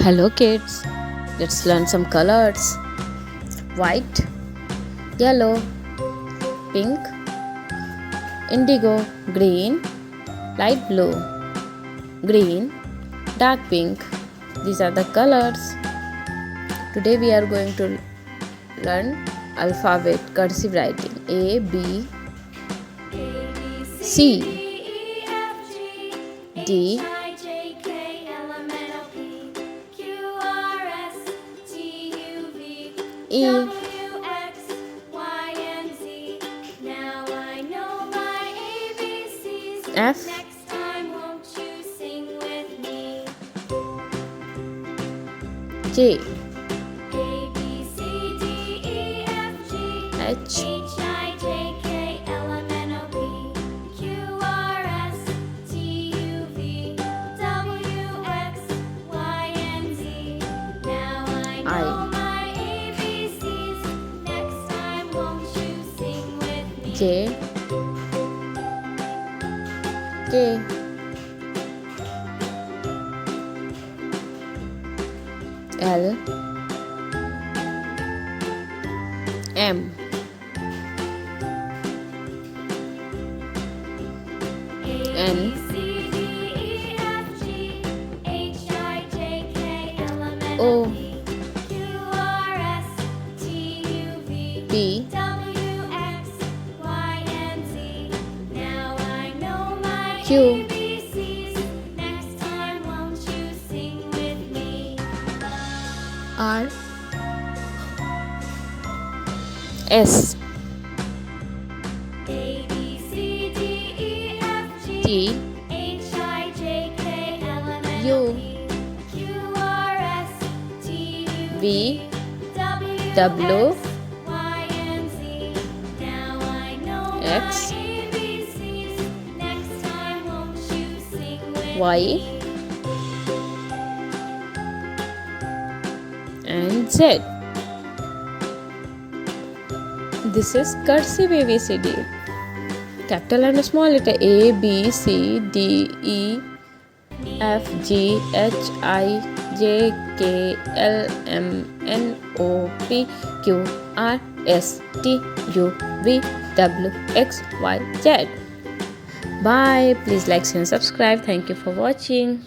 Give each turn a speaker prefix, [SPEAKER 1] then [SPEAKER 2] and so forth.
[SPEAKER 1] Hello kids, let's learn some colors. White, yellow, pink, indigo, green, light blue, green, dark pink. These are the colors. Today we are going to learn alphabet cursive writing. A, B, C, D, E, F, J, H, I, J, K, L, M, N, O, P, Q, R, S, T, U, V, W, X, Y, and Z. This is cursive ABCD. Capital and small letter A, B, C, D, E, F, G, H, I, J, K, L, M, N, O, P, Q, R, S, T, U, V, W, X, Y, Z. Bye. Please like, share, and subscribe. Thank you for watching.